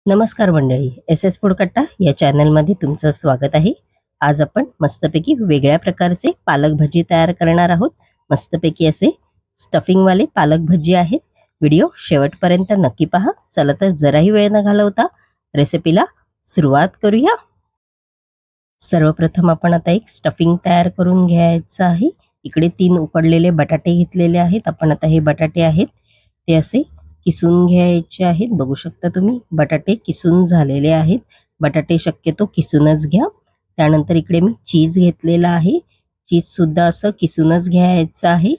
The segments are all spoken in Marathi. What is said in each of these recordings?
नमस्कार मंडळी, एस एस फूडकट्टा या चॅनलमध्ये तुमचं स्वागत आहे. आज आपण मस्तपैकी वेगळ्या प्रकारचे पालक भजी तयार करणार आहोत. मस्तपैकी असे स्टफिंगवाले पालक भजी आहेत. व्हिडिओ शेवटपर्यंत नक्की पहा. चला तर जराही वेळ न घालवता रेसिपीला सुरुवात करूया. सर्वप्रथम आपण आता एक स्टफिंग तयार करून घ्यायचं आहे. इकडे 3 उकडलेले बटाटे घेतलेले आहेत. आपण आता हे बटाटे आहेत ते असे किसून घ्यायचे आहेत. बघू शकता तुम्ही बटाटे किसून झालेले आहेत. बटाटे शक्यतो किसूनच घ्या. त्यानंतर इकडे मी चीज घेतलेला आहे. चीज सुद्धा असं किसूनच घ्यायचं आहे.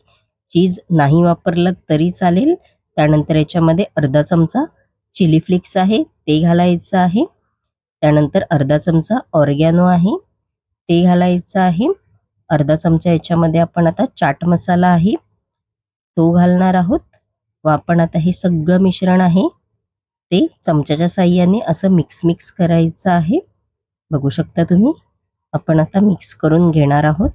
चीज नाही वापरलं तरी चालेल. त्यानंतर याच्यामध्ये अर्धा चमचा चिली फ्लेक्स आहे ते घालायचं आहे. त्यानंतर अर्धा चमचा ऑर्गॅनो आहे ते घालायचं आहे. अर्धा चमचा याच्यामध्ये आपण आता चाट मसाला आहे तो घालणार आहोत. व आपण आता हे सगळं मिश्रण आहे ते चमच्याच्या साहाय्याने असं मिक्स करायचं आहे. बघू शकता तुम्ही. आपण आता मिक्स करून घेणार आहोत.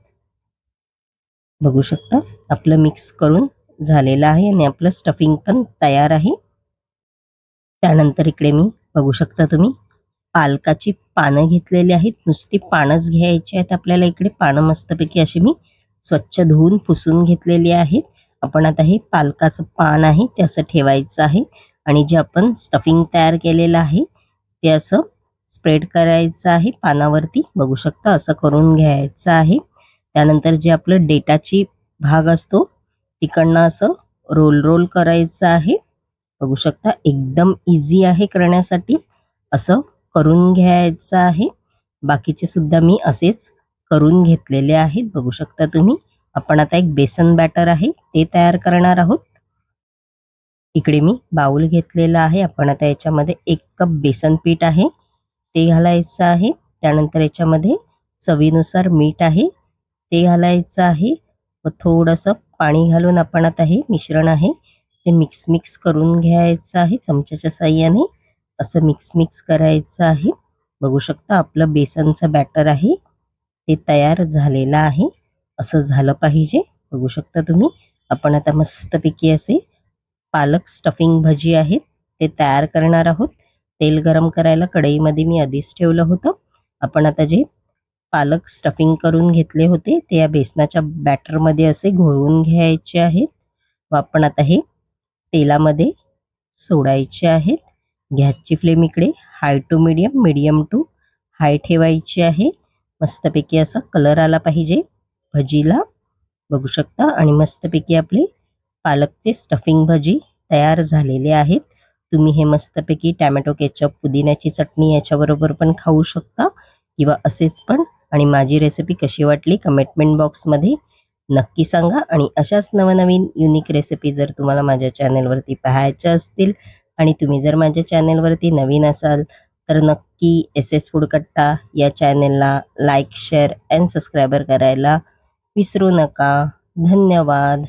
बघू शकता आपलं मिक्स करून झालेलं आहे आणि आपलं स्टफिंग पण तयार आहे. त्यानंतर इकडे मी बघू शकता तुम्ही पालकाची पानं घेतलेली आहेत. नुसती पानंच घ्यायची आहेत आपल्याला. इकडे पानं मस्तपैकी अशी मी स्वच्छ धुवून पुसून घेतलेली आहेत. आपण आता हे पालकाचं पान आहे ते असं ठेवायचं आहे आणि जे आपण स्टफिंग तयार केलेलं आहे ते असं स्प्रेड करायचं आहे पानावरती. बघू शकता असं करून घ्यायचं आहे. त्यानंतर जे आपलं डेटाची भाग असतो तिकडनं असं रोल करायचं आहे. बघू शकता एकदम इझी आहे करण्यासाठी. असं करून घ्यायचं आहे. बाकीचे सुद्धा मी असेच करून घेतलेले आहेत. बघू शकता तुम्ही. आपण आता एक बेसन बॅटर आहे ते तयार करणार आहोत. इकडे मी बाउल घेतलेला आहे. आपण आता याच्यामध्ये 1 कप बेसन पीठ आहे ते घालायचं आहे. त्यानंतर याच्यामध्ये चवीनुसार मीठ आहे ते घालायचं आहे व थोडंसं पाणी घालून आपण आता हे मिश्रण आहे ते मिक्स करून घ्यायचं आहे. चमच्याच्या साहाय्याने असं मिक्स करायचं आहे. बघू शकता आपलं बेसनचं बॅटर आहे ते तयार झालेलं आहे. असं झालं पाहिजे. बघू शकता तुम्ही. आपण आता मस्तपैकी असे पालक स्टफिंग भजी आहेत ते तयार करणार आहोत. तेल गरम करायला कढईमध्ये मी आधीच ठेवलं होतं. आपण आता जे पालक स्टफिंग करून घेतले होते ते या बेसनाच्या बॅटरमध्ये असे घोळवून घ्यायचे आहेत व आपण आता हे तेलामध्ये सोडायचे आहेत. गॅसची फ्लेम इकडे हाय टू मीडियम, मीडियम टू हाय ठेवायची आहे. मस्तपैकी असा कलर आला पाहिजे भजीला. बघू शकता आणि मस्तपैकी आपले पालकचे स्टफिंग भजी तयार झालेले आहेत. तुम्ही हे मस्तपैकी टॅमॅटो केचप, पुदिन्याची चटणी याच्याबरोबर पण खाऊ शकता किंवा असेच पण. आणि माझी रेसिपी कशी वाटली कमेंटमेंट बॉक्समध्ये नक्की सांगा. आणि अशाच नवनवीन युनिक रेसिपी जर तुम्हाला माझ्या चॅनलवरती पाहायच्या असतील आणि तुम्ही जर माझ्या चॅनलवरती नवीन असाल तर नक्की एस एस फूडकट्टा या चॅनलला लाईक, शेअर अँड सबस्क्राईबर करायला विसरू नका. धन्यवाद.